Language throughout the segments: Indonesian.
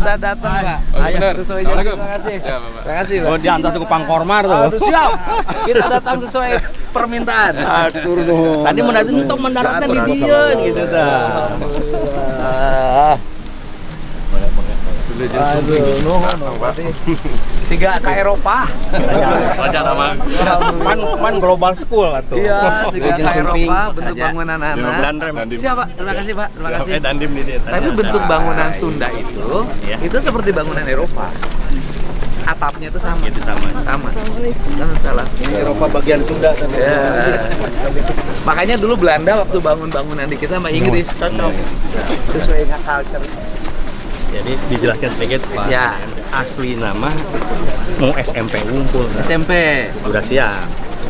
sudah datang, Pak. Benar. Sesuai janji. Assalamualaikum. Terima kasih. Siap, Pak. Terima kasih, Pak. Oh, diantar ke Pangkormar tuh. Aduh, siap. Kita datang sesuai permintaan. Atur nuhun. Tadi mendaratkan di dia gitu dah. Alhamdulillah. Aduh, nuhun. Berarti siga ke Eropa. Raja nama. Man global school atuh. Iya, siga ke Eropa bentuk Aja. bangunan Dan anak. rem. Siapa? Terima kasih, Pak. Terima kasih. Dandim di dia. Tapi bentuk bangunan Sunda Iya. itu seperti bangunan Eropa. Atapnya itu sama. Itu sama. Sama. Salah. Eropa bagian Sunda sampai Ya. Makanya dulu Belanda waktu bangun bangunan di kita sama Inggris cocok. Sesuai dengan culture. Jadi dijelaskan sedikit Pak. Ya. Asli nama mau SMP Unggul. SMP. Udah siap.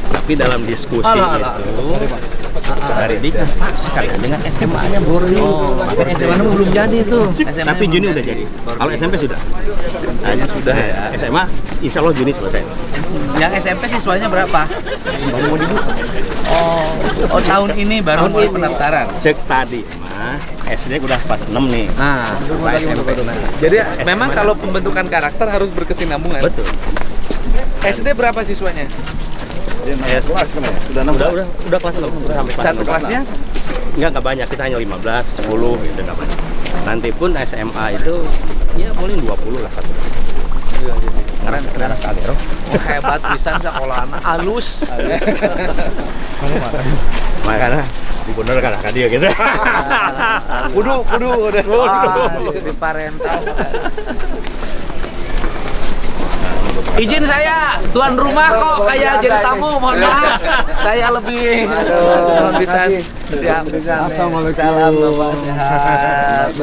Tapi dalam diskusi Alah. itu dari Dik Pak sekalian dengan SMA-nya Borneo. Oh, Makanya SMA-nya belum jadi tuh. SMA Tapi belum Juni jadi. udah jadi. Baru Kalau jadi. SMP sudah. Hanya sudah ya. SMA insya Allah Juni selesai. Yang SMP siswanya berapa? Oh, tahun ini baru mulai pendaftaran. Cek tadi mah SD udah pas 6 nih. Nah, Pak SMP. jadi memang kalau pembentukan karakter harus berkesinambungan. Betul. SD berapa siswanya? kelas kan ya? Sudah 6 Udah kelas 6 sampai kelas Satu 6. kelasnya? Enggak banyak, kita hanya 15, 10 gitu enggak banyak. Nanti pun SMA itu ya boleh 20 lah satu. Keren, keren. Kagero. Oh, hebat pisan sekolah anak halus. Makanya dibener kan dia gitu. Kudu udah. Di parental. Izin saya, tuan rumah kok kayak jadi tamu, mohon maaf. Saya lebih bisa siap. Assalamualaikum. Salam Bapak sehat.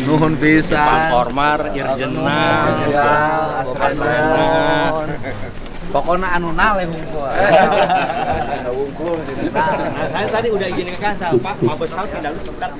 Nuhun pisan. Pangkormar, Irjenna, Bapak nuhun. Pokoknya anu naleh hungkul. Nah, saya tadi udah izin ke Kasal, Pak. Mabes Saud tidak lu sebentar.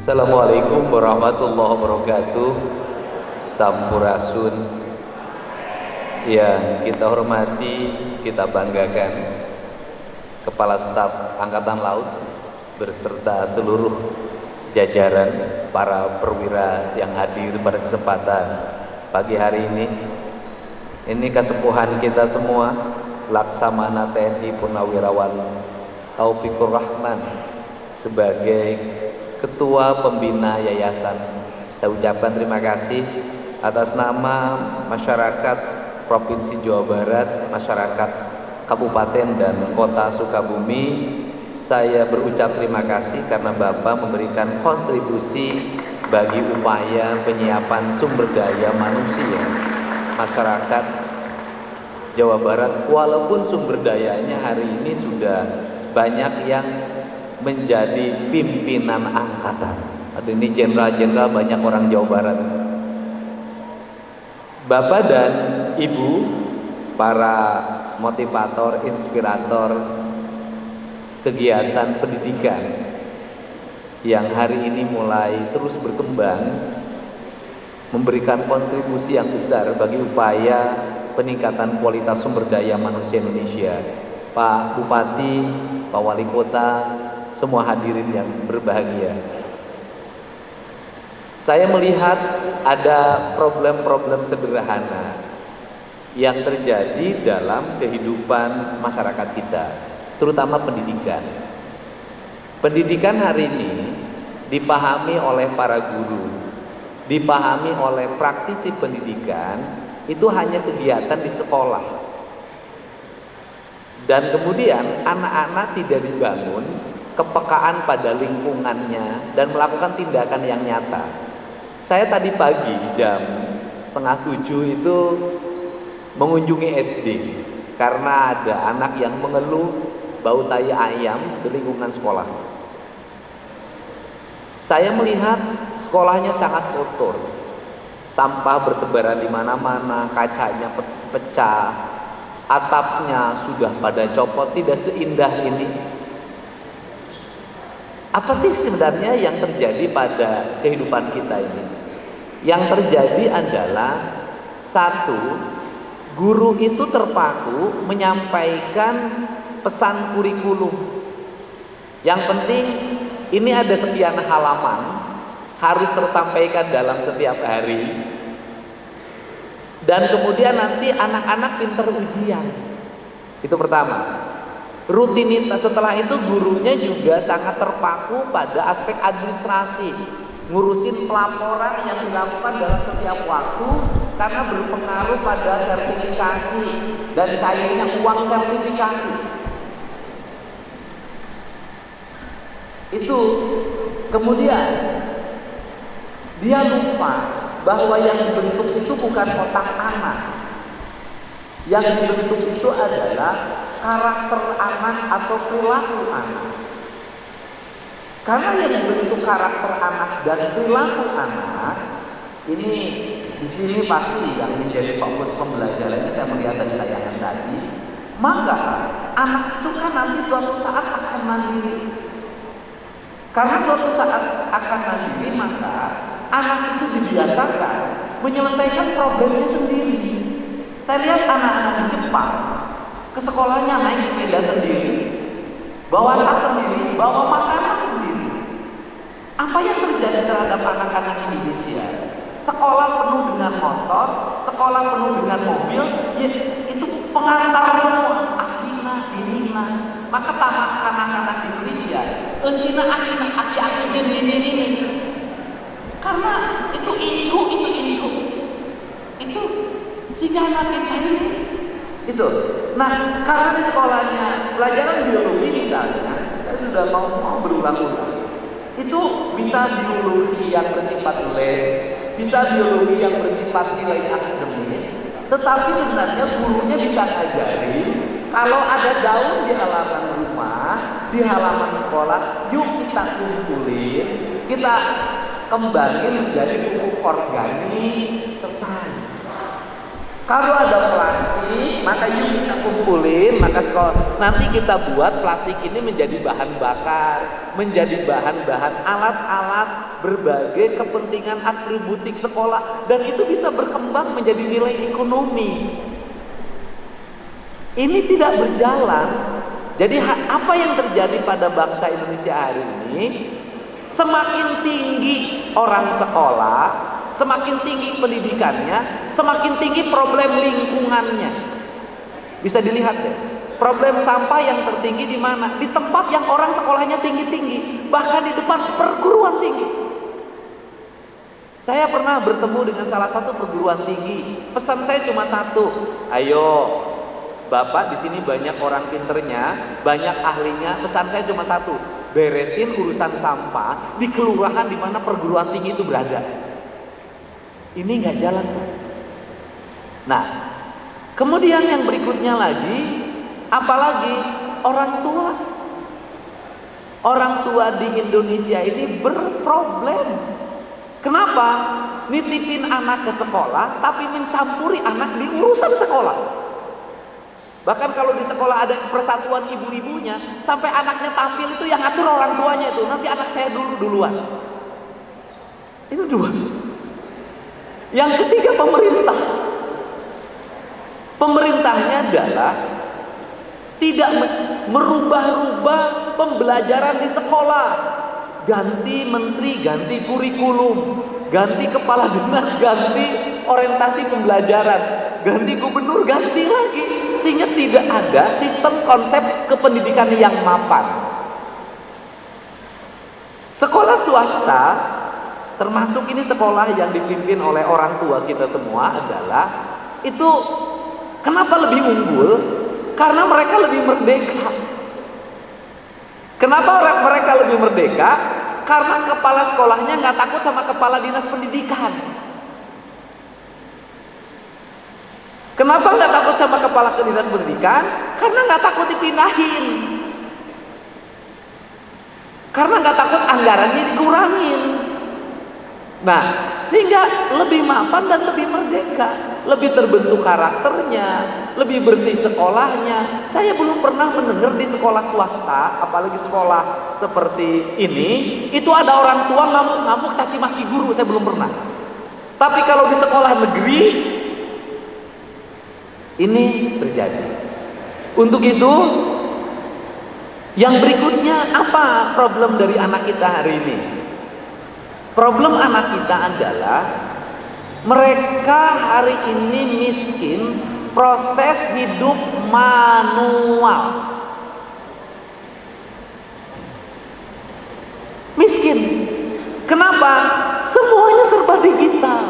Assalamualaikum warahmatullahi wabarakatuh. Sampurasun yang kita hormati, kita banggakan, Kepala Staf Angkatan Laut beserta seluruh jajaran para perwira yang hadir pada kesempatan pagi hari ini. Ini kesepuhan kita semua, Laksamana TNI Purnawirawan Taufikur Rahman sebagai Ketua Pembina Yayasan. Saya ucapkan terima kasih atas nama masyarakat Provinsi Jawa Barat, masyarakat Kabupaten dan Kota Sukabumi. Saya berucap terima kasih karena Bapak memberikan kontribusi bagi upaya penyiapan sumber daya manusia masyarakat Jawa Barat, walaupun sumber dayanya hari ini sudah banyak yang menjadi pimpinan angkatan. Ada ini jenderal-jenderal, banyak orang Jawa Barat. Bapak dan Ibu, para motivator, inspirator kegiatan pendidikan yang hari ini mulai terus berkembang, memberikan kontribusi yang besar bagi upaya peningkatan kualitas sumber daya manusia Indonesia. Pak Bupati, Pak Wali Kota, semua hadirin yang berbahagia. Saya melihat ada problem-problem sederhana yang terjadi dalam kehidupan masyarakat kita, terutama pendidikan. Pendidikan hari ini dipahami oleh para guru, dipahami oleh praktisi pendidikan, itu hanya kegiatan di sekolah. Dan kemudian anak-anak tidak dibangun kepekaan pada lingkungannya dan melakukan tindakan yang nyata. Saya tadi pagi jam 6:30 itu mengunjungi SD karena ada anak yang mengeluh bau tai ayam di lingkungan sekolah. Saya melihat sekolahnya sangat kotor, sampah bertebaran di mana-mana, kacanya pecah, atapnya sudah pada copot. Tidak seindah ini. Apa sih sebenarnya yang terjadi pada kehidupan kita ini? Yang terjadi adalah satu, guru itu terpaku menyampaikan pesan kurikulum. Yang penting ini ada sekian halaman, harus tersampaikan dalam setiap hari. Dan kemudian nanti anak-anak pinter ujian. Itu pertama. Rutinitas setelah itu gurunya juga sangat terpaku pada aspek administrasi, ngurusin pelaporan yang dilakukan dalam setiap waktu karena berpengaruh pada sertifikasi dan cairnya uang sertifikasi. Itu kemudian dia lupa bahwa yang dibentuk itu bukan otak anak. Yang dibentuk itu adalah karakter anak atau perilaku anak. Karena yang dibentuk karakter anak dan perilaku anak ini di sini pasti yang menjadi fokus pembelajarannya, saya melihat dari tayangan tadi. Maka anak itu kan nanti suatu saat akan mandiri. Karena suatu saat akan mandiri, maka anak itu dibiasakan menyelesaikan problemnya sendiri. Saya lihat anak-anak di Jepang ke sekolahnya naik sepeda sendiri, bawa tas sendiri, bawa makanan sendiri. Apa yang terjadi terhadap anak-anak Indonesia? Sekolah penuh dengan motor, sekolah penuh dengan mobil, ya, itu pengantar semua. Akina, inilah. Maka tamat anak-anak di Indonesia, esina akina, aki-aki jen ini. Karena itu incu. Itu sehingga anak kita ini itu. Nah, karena di sekolahnya pelajaran biologi misalnya, saya sudah mau berulang-ulang. Itu bisa biologi yang bersifat lab, bisa biologi yang bersifat nilai akademis, tetapi sebenarnya gurunya bisa ngajari kalau ada daun di halaman rumah, di halaman sekolah, yuk kita kumpulin, kita kembangin menjadi pupuk organik, selesai. Kalau ada plastik, maka yuk kita kumpulin, maka sekolah nanti kita buat plastik ini menjadi bahan bakar, menjadi bahan-bahan alat-alat berbagai kepentingan atributik sekolah, dan itu bisa berkembang menjadi nilai ekonomi. Ini tidak berjalan. Jadi apa yang terjadi pada bangsa Indonesia hari ini? Semakin tinggi orang sekolah, semakin tinggi pendidikannya, semakin tinggi problem lingkungannya. Bisa dilihat deh, problem sampah yang tertinggi di mana? Di tempat yang orang sekolahnya tinggi-tinggi, bahkan di depan perguruan tinggi. Saya pernah bertemu dengan salah satu perguruan tinggi. Pesan saya cuma satu, ayo Bapak, di sini banyak orang pinternya, banyak ahlinya. Pesan saya cuma satu, beresin urusan sampah di kelurahan di mana perguruan tinggi itu berada. Ini nggak jalan. Nah, kemudian yang berikutnya lagi, apalagi orang tua. Orang tua di Indonesia ini berproblem. Kenapa? Nitipin anak ke sekolah, tapi mencampuri anak di urusan sekolah. Bahkan kalau di sekolah ada persatuan ibu-ibunya, sampai anaknya tampil itu yang ngatur orang tuanya itu. Nanti anak saya duluan. Itu dua. Yang ketiga pemerintah. Pemerintahnya adalah tidak merubah-rubah pembelajaran di sekolah. Ganti menteri, ganti kurikulum, ganti kepala dinas, ganti orientasi pembelajaran, ganti gubernur, ganti lagi. Sehingga tidak ada sistem konsep kependidikan yang mapan. Sekolah swasta, termasuk ini sekolah yang dipimpin oleh orang tua kita semua adalah itu kenapa lebih unggul? Karena mereka lebih merdeka. Kenapa mereka lebih merdeka? Karena kepala sekolahnya nggak takut sama kepala dinas pendidikan. Kenapa nggak takut sama kepala dinas pendidikan? Karena nggak takut dipindahin. Karena nggak takut anggarannya dikurangin. Nah, sehingga lebih mapan dan lebih merdeka, lebih terbentuk karakternya, lebih bersih sekolahnya. Saya belum pernah mendengar di sekolah swasta, apalagi sekolah seperti ini, itu ada orang tua ngamuk-ngamuk caci maki guru. Saya belum pernah. Tapi kalau di sekolah negeri, ini terjadi. Untuk itu, yang berikutnya apa problem dari anak kita hari ini? Problem anak kita adalah mereka hari ini miskin proses hidup manual. Miskin. Kenapa? Semuanya serba digital.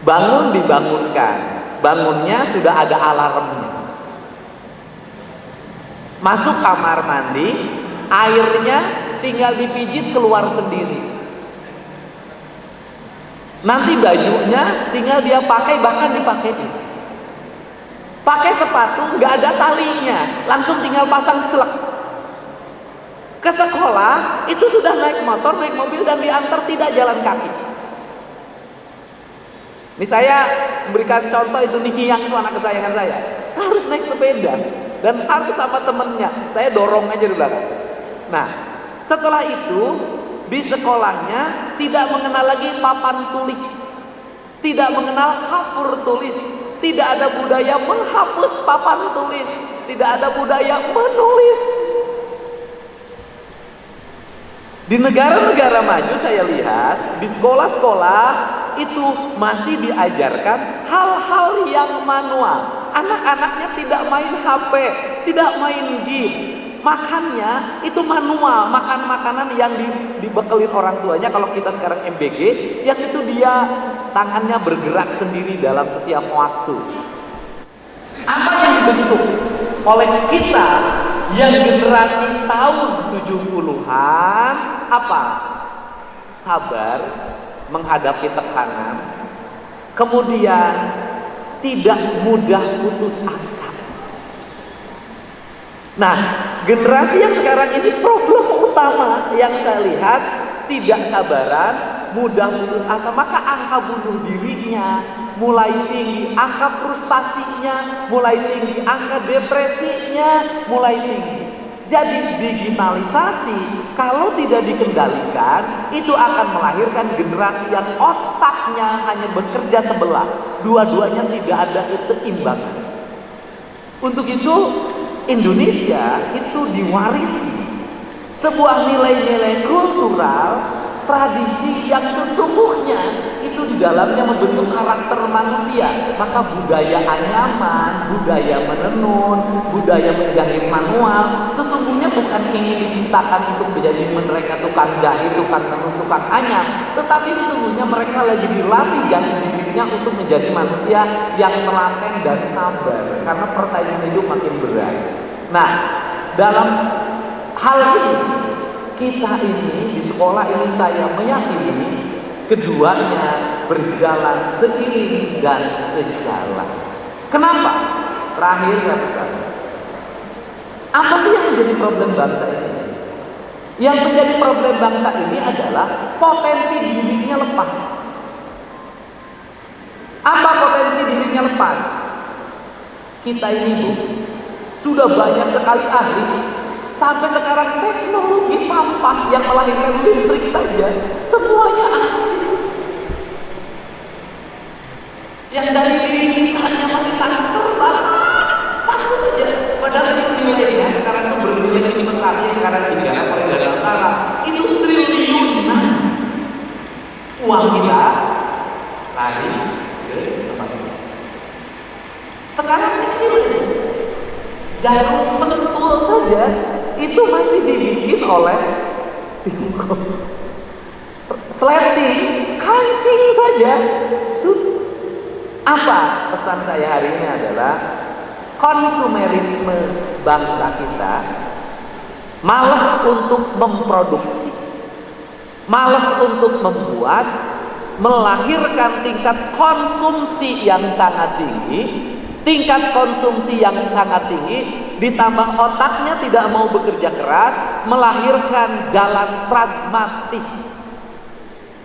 Bangun dibangunkan. Bangunnya sudah ada alarmnya. Masuk kamar mandi, airnya tinggal dipijit keluar sendiri. Nanti bajunya tinggal dia pakai, bahkan dipakein. Pakai sepatu nggak ada talinya, langsung tinggal pasang celek. Ke sekolah itu sudah naik motor, naik mobil dan diantar, tidak jalan kaki. Ini saya memberikan contoh, itu nih yang itu anak kesayangan saya, harus naik sepeda dan harus sama temennya. Saya dorong aja di belakang. Nah, setelah itu di sekolahnya tidak mengenal lagi papan tulis, tidak mengenal kapur tulis, tidak ada budaya menghapus papan tulis, tidak ada budaya menulis. Di negara-negara maju saya lihat di sekolah-sekolah itu masih diajarkan hal-hal yang manual. Anak-anaknya tidak main HP, tidak main game. Makannya itu manual, makan makanan yang dibekelin orang tuanya. Kalau kita sekarang MBG, yang itu dia tangannya bergerak sendiri dalam setiap waktu. Apa yang dibentuk oleh kita yang generasi tahun 70-an? Apa? Sabar menghadapi tekanan, kemudian tidak mudah putus asa. Nah, generasi yang sekarang ini problem utama yang saya lihat, tidak sabaran, mudah putus asa, maka angka bunuh dirinya mulai tinggi, angka frustasinya mulai tinggi, angka depresinya mulai tinggi. Jadi digitalisasi kalau tidak dikendalikan itu akan melahirkan generasi yang otaknya hanya bekerja sebelah, dua-duanya tidak ada keseimbangan. Untuk itu Indonesia itu diwarisi sebuah nilai-nilai kultural, tradisi yang sesungguhnya itu di dalamnya membentuk karakter manusia. Maka budaya anyaman, budaya menenun, budaya menjahit manual sesungguhnya bukan ingin diciptakan untuk menjadi mereka tukang jahit, tukang tenun, tukang anyam, tetapi sesungguhnya mereka lagi dilatih jati dirinya untuk menjadi manusia yang telaten dan sabar karena persaingan hidup makin berat. Nah, dalam hal ini kita ini di sekolah ini saya meyakini keduanya berjalan seiring dan sejalan. Kenapa? Terakhir ya pesan. Apa sih yang menjadi problem bangsa ini? Yang menjadi problem bangsa ini adalah potensi dirinya lepas. Apa potensi dirinya lepas? Kita ini Bu, sudah banyak sekali ahli. Sampai sekarang teknologi sampah yang melahirkan listrik saja semuanya asing. Yang dari diri kita hanya masih sangat terbatas, satu saja. Padahal itu nilainya sekarang itu bernilai investasi sekarang tinggal peredaran antara itu triliunan. Uang kita lari ke tempat ini. Sekarang kecil ini, jarum pentul saja itu masih dibikin oleh Tiongkok. Sleting, kancing saja. Apa pesan saya hari ini adalah konsumerisme bangsa kita, malas untuk memproduksi, malas untuk membuat, melahirkan tingkat konsumsi yang sangat tinggi. Tingkat konsumsi yang sangat tinggi ditambah otaknya tidak mau bekerja keras, melahirkan jalan pragmatis.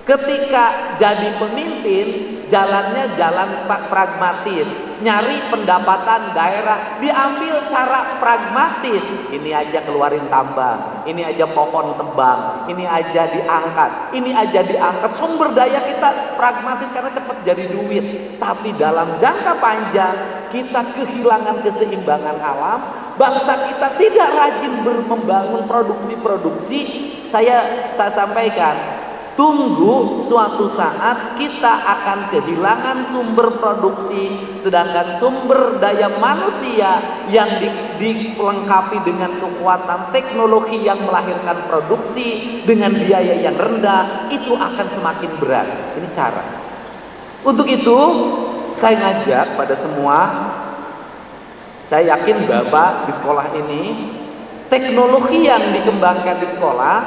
Ketika jadi pemimpin, jalannya jalan pragmatis, nyari pendapatan daerah, diambil cara pragmatis. Ini aja keluarin tambang, ini aja pohon tebang, ini aja diangkat, ini aja diangkat. Sumber daya kita pragmatis karena cepat jadi duit. Tapi dalam jangka panjang kita kehilangan keseimbangan alam. Bangsa kita tidak rajin membangun produksi-produksi. Saya sampaikan, tunggu suatu saat kita akan kehilangan sumber produksi, sedangkan sumber daya manusia yang dilengkapi dengan kekuatan teknologi yang melahirkan produksi dengan biaya yang rendah, itu akan semakin berat. Ini cara. Untuk itu saya ngajak pada semua, saya yakin Bapak di sekolah ini, teknologi yang dikembangkan di sekolah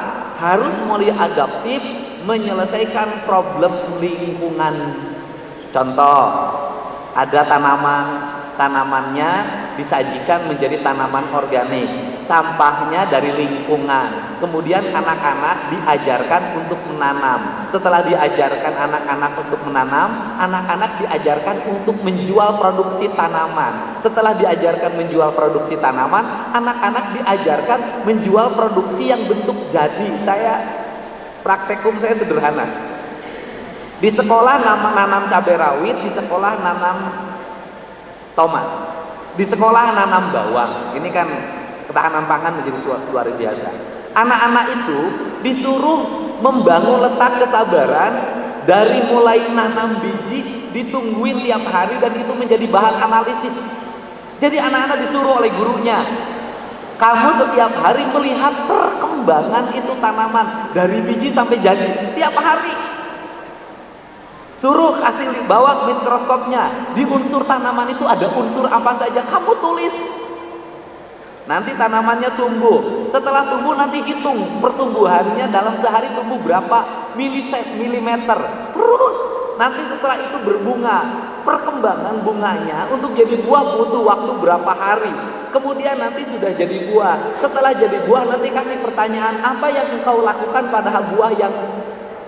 harus mulai adaptif menyelesaikan problem lingkungan. Contoh, ada tanamannya disajikan menjadi tanaman organik, sampahnya dari lingkungan. Kemudian anak-anak diajarkan untuk menanam. Setelah diajarkan anak-anak untuk menanam, anak-anak diajarkan untuk menjual produksi tanaman. Setelah diajarkan menjual produksi tanaman, anak-anak diajarkan menjual produksi yang bentuk jadi. Praktikum saya sederhana. Di sekolah nanam cabai rawit, di sekolah nanam tomat, di sekolah nanam bawang. Ini kan ketahanan pangan menjadi suatu luar biasa. Anak-anak itu disuruh membangun letak kesabaran dari mulai nanam biji, ditungguin tiap hari, dan itu menjadi bahan analisis. Jadi anak-anak disuruh oleh gurunya, kamu setiap hari melihat perkembangan itu tanaman dari biji sampai jadi tiap hari. Suruh kasih bawa mikroskopnya, di unsur tanaman itu ada unsur apa saja, kamu tulis. Nanti tanamannya tumbuh. Setelah tumbuh nanti hitung pertumbuhannya dalam sehari tumbuh berapa milimeter. Terus nanti setelah itu berbunga, perkembangan bunganya untuk jadi buah butuh waktu berapa hari. Kemudian nanti sudah jadi buah. Setelah jadi buah nanti kasih pertanyaan, apa yang engkau lakukan pada buah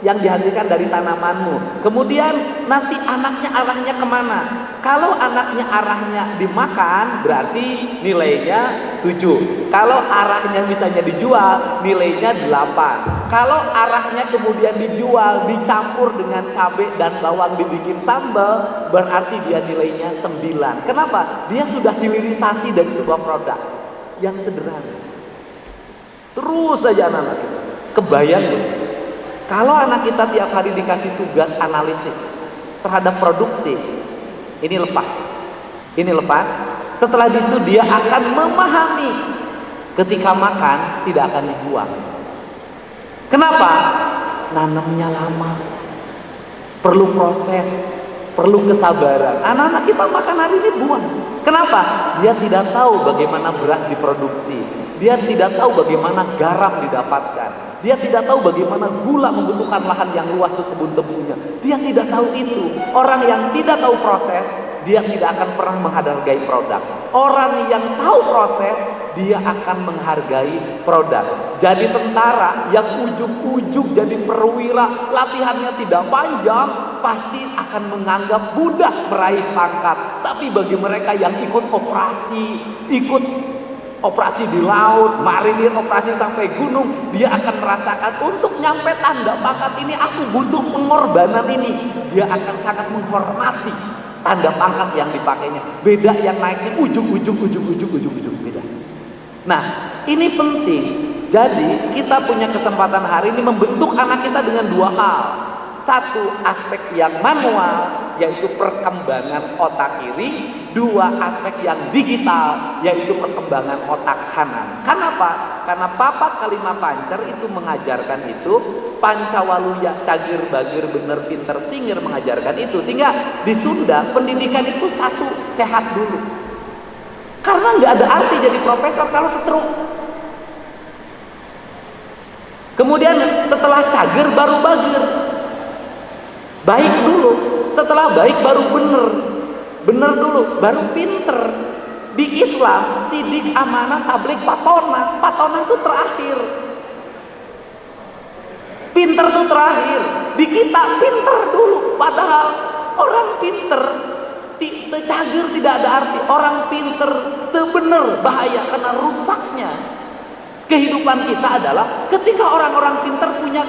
yang dihasilkan dari tanamanmu. Kemudian nanti anaknya arahnya kemana. Kalau anaknya arahnya dimakan, berarti nilainya 7. Kalau arahnya misalnya dijual, nilainya 8. Kalau arahnya kemudian dijual, dicampur dengan cabai dan bawang dibikin sambal, berarti dia nilainya 9. Kenapa? Dia sudah hilirisasi dari sebuah produk yang sederhana. Terus saja anak-anak kita kebayang loh. Kalau anak kita tiap hari dikasih tugas analisis terhadap produksi, ini lepas. Setelah itu dia akan memahami ketika makan tidak akan dibuang. Kenapa? Nanamnya lama, perlu proses, perlu kesabaran. Anak-anak kita makan hari ini buang. Kenapa? Dia tidak tahu bagaimana beras diproduksi. Dia tidak tahu bagaimana garam didapatkan. Dia tidak tahu bagaimana gula membutuhkan lahan yang luas untuk kebun tebunya. Dia tidak tahu itu. Orang yang tidak tahu proses, dia tidak akan pernah menghargai produk. Orang yang tahu proses, dia akan menghargai produk. Jadi tentara yang ujung-ujung jadi perwira, latihannya tidak panjang, pasti akan menganggap mudah meraih pangkat. Tapi bagi mereka yang ikut operasi di laut, marinir, operasi sampai gunung, dia akan merasakan untuk nyampe tanda pangkat ini aku butuh pengorbanan ini. Dia akan sangat menghormati tanda pangkat yang dipakainya. Beda yang naiknya ujung-ujung beda. Nah, ini penting. Jadi kita punya kesempatan hari ini membentuk anak kita dengan dua hal. Satu, aspek yang manual, yaitu perkembangan otak kiri. Dua, aspek yang digital, yaitu perkembangan otak kanan. Kenapa? Karena Papa Kalima Pancer itu mengajarkan itu. Pancawaluya, Cagir, Bagir, Bener, Pinter, Singir mengajarkan itu. Sehingga di Sunda pendidikan itu satu, sehat dulu. Karena nggak ada arti jadi profesor kalau setruk. Kemudian setelah cager baru bager. Baik dulu, setelah baik baru bener. Bener dulu, baru pinter. Di Islam, sidik, amanah, tabligh, patonah. Patonah itu terakhir. Pinter itu terakhir. Di kita pinter dulu. Padahal orang pinter cager tidak ada arti. Orang pinter bener bahaya karena rusaknya kehidupan kita adalah ketika orang-orang pinter punya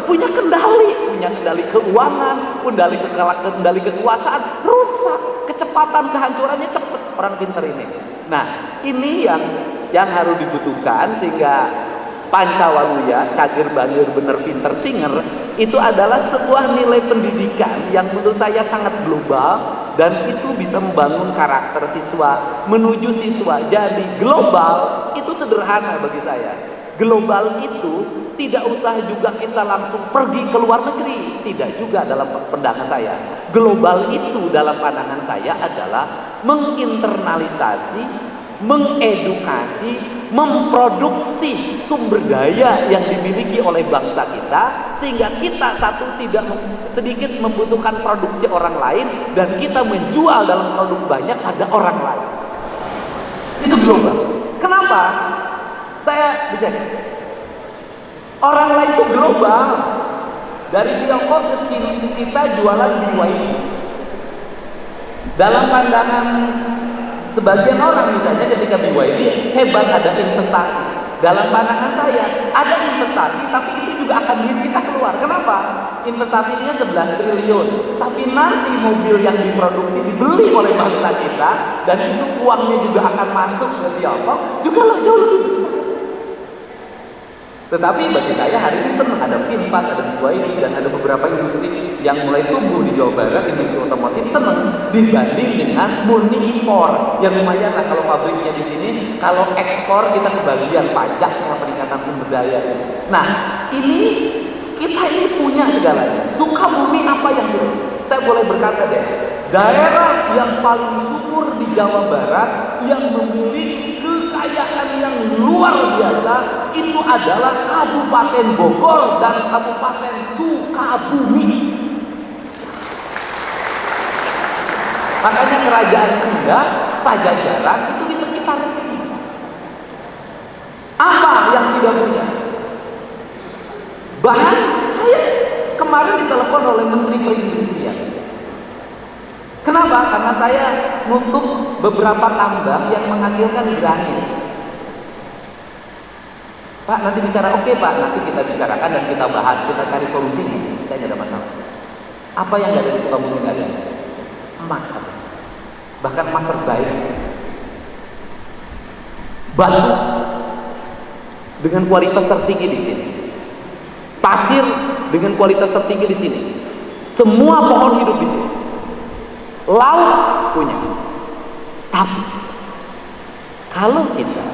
punya kendali keuangan, kendali kekuasaan, rusak, kecepatan kehancurannya cepat orang pinter ini. Nah, ini yang harus dibutuhkan sehingga Pancawaluya, cager bager bener pinter singer, itu adalah sebuah nilai pendidikan yang menurut saya sangat global dan itu bisa membangun karakter siswa menuju siswa. Jadi global itu sederhana bagi saya. Global itu tidak usah juga kita langsung pergi ke luar negeri, tidak juga dalam pandangan saya. Global itu dalam pandangan saya adalah menginternalisasi, mengedukasi, memproduksi sumber daya yang dimiliki oleh bangsa kita sehingga kita satu tidak sedikit membutuhkan produksi orang lain dan kita menjual dalam produk banyak pada orang lain. Itu global. Kenapa? Saya bicara orang lain itu global. Dari Tiongkok ke kita jualan BYD. Dalam pandangan sebagian orang misalnya ketika BYD hebat ada investasi. Dalam pandangan saya ada investasi tapi itu juga akan duit kita keluar. Kenapa? Investasinya 11 triliun. Tapi nanti mobil yang diproduksi dibeli oleh bangsa kita dan itu uangnya juga akan masuk ke Tiongkok juga jauh lebih besar. Tetapi bagi saya hari ini senang ada Finpas, ada BYD dan ada beberapa industri yang mulai tumbuh di Jawa Barat, industri otomotif senang dibanding dengan murni impor yang lumayan lah kalau pabriknya di sini, kalau ekspor kita kebagian pajaknya, peningkatan sumber daya. Nah ini kita ini punya segalanya. Sukabumi apa yang dulu? Saya boleh berkata deh, daerah yang paling subur di Jawa Barat yang memiliki kekayaan yang luar biasa itu adalah Kabupaten Bogor dan Kabupaten Sukabumi. Makanya kerajaan Sunda, Pajajaran itu di sekitar sini. Apa yang tidak punya? Bahkan saya kemarin ditelepon oleh Menteri Perindustrian. Kenapa? Karena saya nutup beberapa tambang yang menghasilkan granit. Pak, nanti bicara, oke Pak, nanti kita bicarakan dan kita bahas, kita cari solusinya. Saya tidak ada masalah. Apa yang nggak ada di Sukabumi nggak ada? Emas ada. Bahkan emas terbaik. Batu dengan kualitas tertinggi di sini. Pasir dengan kualitas tertinggi di sini. Semua pohon hidup di sini. Laut punya. Tapi kalau kita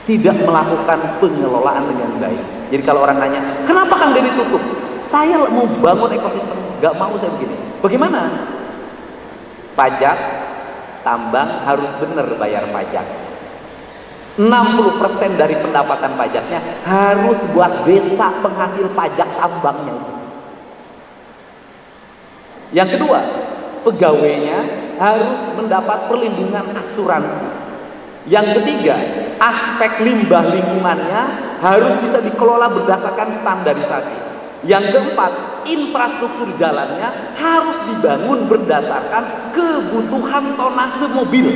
tidak melakukan pengelolaan dengan baik. Jadi kalau orang nanya, kenapa Kang Deddy tutup? Saya mau bangun ekosistem, gak mau saya begini. Bagaimana? Pajak, tambang harus benar bayar pajak. 60% dari pendapatan pajaknya harus buat desa penghasil pajak tambangnya. Yang kedua, pegawainya harus mendapat perlindungan asuransi. Yang ketiga, aspek limbah lingkungannya harus bisa dikelola berdasarkan standarisasi. Yang keempat, infrastruktur jalannya harus dibangun berdasarkan kebutuhan tonase mobil.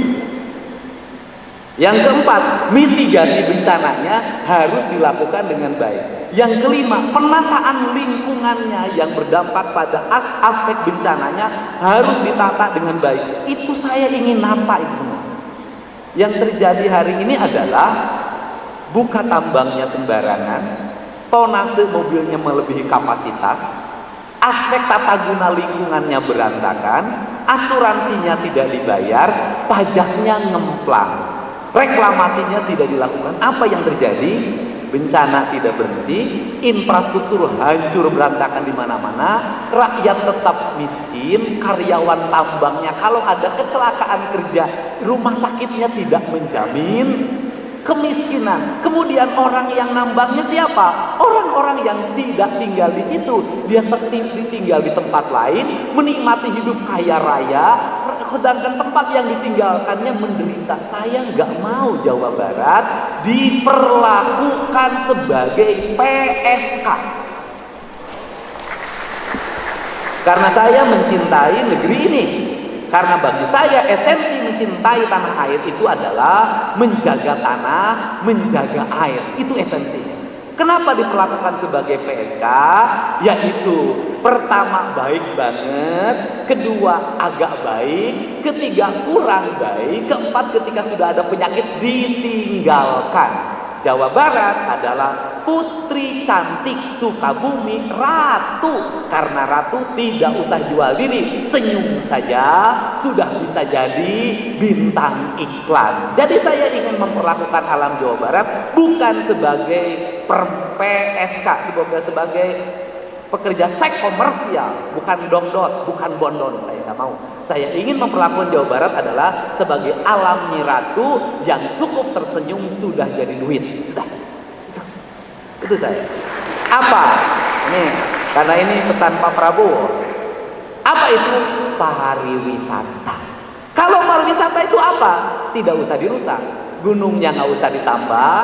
Yang keempat, mitigasi bencananya harus dilakukan dengan baik. Yang kelima, penataan lingkungannya yang berdampak pada aspek bencananya harus ditata dengan baik. Itu saya ingin nata itu semua. Yang terjadi hari ini adalah buka tambangnya sembarangan, tonase mobilnya melebihi kapasitas, aspek tata guna lingkungannya berantakan, asuransinya tidak dibayar, pajaknya ngemplang, reklamasinya tidak dilakukan. Apa yang terjadi? bencana tidak berhenti, infrastruktur hancur berantakan di mana-mana, rakyat tetap miskin, karyawan tambangnya kalau ada kecelakaan kerja, rumah sakitnya tidak menjamin, kemiskinan. Kemudian orang yang nambangnya siapa? Orang-orang yang tidak tinggal di situ, dia tinggal di tempat lain, menikmati hidup kaya raya, sedangkan tempat yang ditinggalkannya menderita. Saya nggak mau Jawa Barat diperlakukan sebagai PSK. Karena saya mencintai negeri ini. Karena bagi saya esensi mencintai tanah air itu adalah menjaga tanah, menjaga air. Itu esensinya. Kenapa diperlakukan sebagai PSK? Yaitu pertama baik banget, kedua agak baik, ketiga kurang baik, keempat ketika sudah ada penyakit ditinggalkan. Jawa Barat adalah putri cantik Sukabumi, ratu. Karena ratu tidak usah jual diri, senyum saja sudah bisa jadi bintang iklan. Jadi saya ingin memperlakukan alam Jawa Barat bukan sebagai PSK, sebagai pekerja seks komersial, bukan dongdot, bukan bondon. Saya nggak mau. Saya ingin memperlakukan Jawa Barat adalah sebagai alam ratu yang cukup tersenyum sudah jadi duit. Sudah. Itu saya. Apa? Ini karena ini pesan Pak Prabowo. Apa itu pariwisata? Kalau pariwisata itu apa? Tidak usah dirusak. Gunungnya nggak usah ditambah,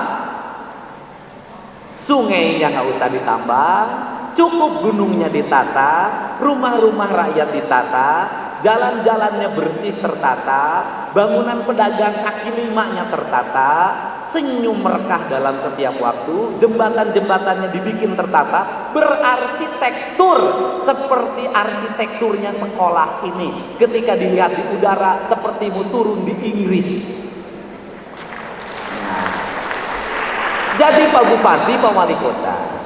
sungainya nggak usah ditambah. Cukup gunungnya ditata, rumah-rumah rakyat ditata, jalan-jalannya bersih tertata, bangunan pedagang kaki limanya tertata, senyum merkah dalam setiap waktu, jembatan-jembatannya dibikin tertata, berarsitektur seperti arsitekturnya sekolah ini. Ketika dilihat di udara seperti mau turun di Inggris. Nah, jadi Pak Bupati, Pak Wali Kota,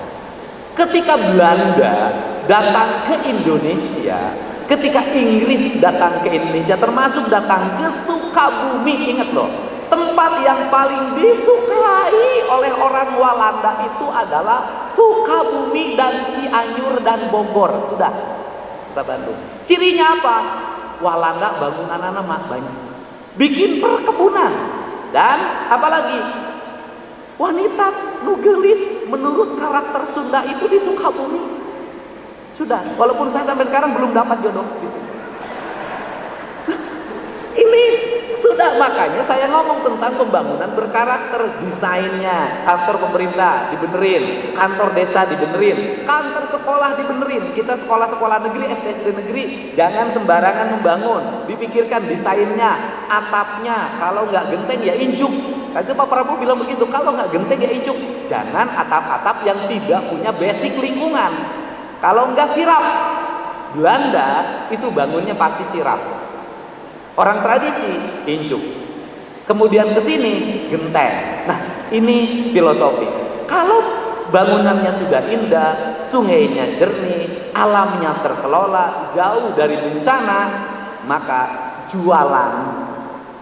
ketika Belanda datang ke Indonesia, ketika Inggris datang ke Indonesia, termasuk datang ke Sukabumi, ingat loh, tempat yang paling disukai oleh orang Walanda itu adalah Sukabumi dan Cianjur dan Bogor. Sudah, kita Bandung. Cirinya apa? Walanda bangun anak-anak banyak, bikin perkebunan, dan apalagi wanita nugelis menurut karakter Sunda itu di Sukabumi. Sudah, walaupun saya sampai sekarang belum dapat jodoh di sini. Ini sudah, makanya saya ngomong tentang pembangunan berkarakter, desainnya, kantor pemerintah dibenerin, kantor desa dibenerin, kantor sekolah dibenerin. Kita sekolah-sekolah negeri, SD negeri, jangan sembarangan membangun, dipikirkan desainnya, atapnya, kalau nggak genteng ya injuk. Itu Pak Prabowo bilang begitu, kalau nggak genteng ya injuk. Jangan atap-atap yang tidak punya basic lingkungan. Kalau nggak sirap, Belanda itu bangunnya pasti sirap. Orang tradisi injuk. Kemudian ke sini genteng. Nah, ini filosofi. Kalau bangunannya sudah indah, sungainya jernih, alamnya terkelola, jauh dari bencana, maka jualan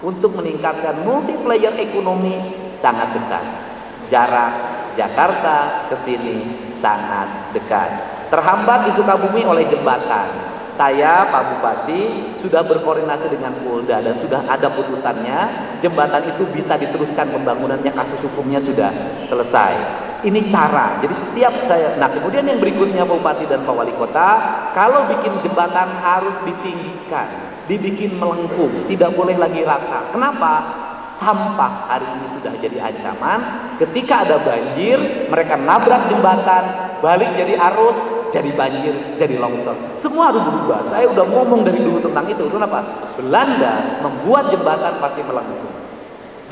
untuk meningkatkan multiplayer ekonomi sangat dekat. Jarak Jakarta ke sini sangat dekat. Terhambat di Sukabumi oleh jembatan. Saya, Pak Bupati, sudah berkoordinasi dengan Polda dan sudah ada putusannya. Jembatan itu bisa diteruskan pembangunannya, kasus hukumnya sudah selesai. Ini cara. Jadi setiap saya, nah kemudian yang berikutnya Pak Bupati dan Pak Wali Kota, kalau bikin jembatan harus ditinggikan, dibikin melengkung, tidak boleh lagi rata. Kenapa? Sampah hari ini sudah jadi ancaman. Ketika ada banjir, mereka nabrak jembatan, balik jadi arus, jadi banjir, jadi longsor. Semua harus berubah. Saya udah ngomong dari dulu tentang itu. Kenapa? Belanda membuat jembatan pasti melengkung.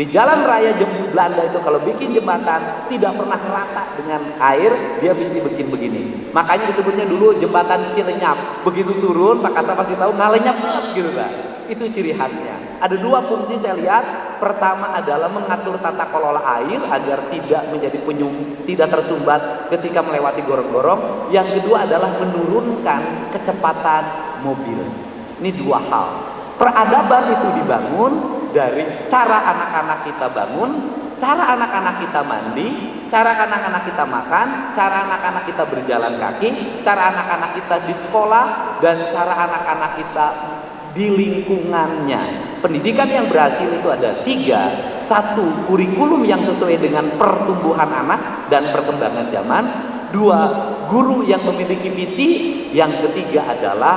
Di jalan raya Belanda itu kalau bikin jembatan tidak pernah rata dengan air, dia mesti bikin begini. Makanya disebutnya dulu jembatan Cilenyap. Begitu turun, Pak Kasar pasti tahu ngalenyap banget gitu lah. Itu ciri khasnya. Ada dua fungsi saya lihat. Pertama adalah mengatur tata kelola air agar tidak menjadi tidak tersumbat ketika melewati gorong-gorong. Yang kedua adalah menurunkan kecepatan mobil. Ini dua hal. Peradaban itu dibangun dari cara anak-anak kita bangun, cara anak-anak kita mandi, cara anak-anak kita makan, cara anak-anak kita berjalan kaki, cara anak-anak kita di sekolah, dan cara anak-anak kita di lingkungannya. Pendidikan yang berhasil itu ada 3. 1, kurikulum yang sesuai dengan pertumbuhan anak dan perkembangan zaman. 2, guru yang memiliki visi. Yang ketiga adalah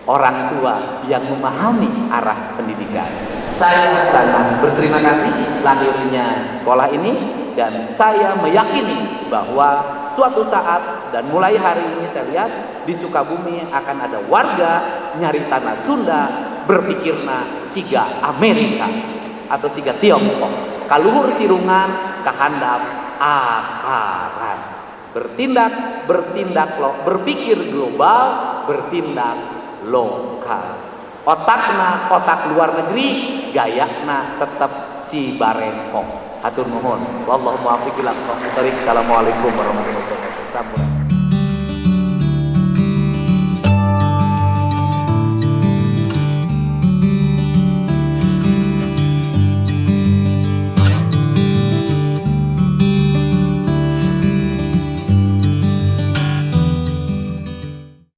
orang tua yang memahami arah pendidikan. Saya sangat berterima kasih lahirnya sekolah ini, dan saya meyakini bahwa suatu saat dan mulai hari ini saya lihat di Sukabumi akan ada warga nyari tanah Sunda berpikirna siga Amerika atau siga Tiongkok, kaluhur sirungan kahandap akaran, bertindak berpikir global, bertindak lokal. Otakna otak luar negeri, gayakna tetap Cibarengkok. Hatur nuhun. Wallahu muwaffiq ila aqwamit thoriq. Assalamualaikum warahmatullahi wabarakatuh.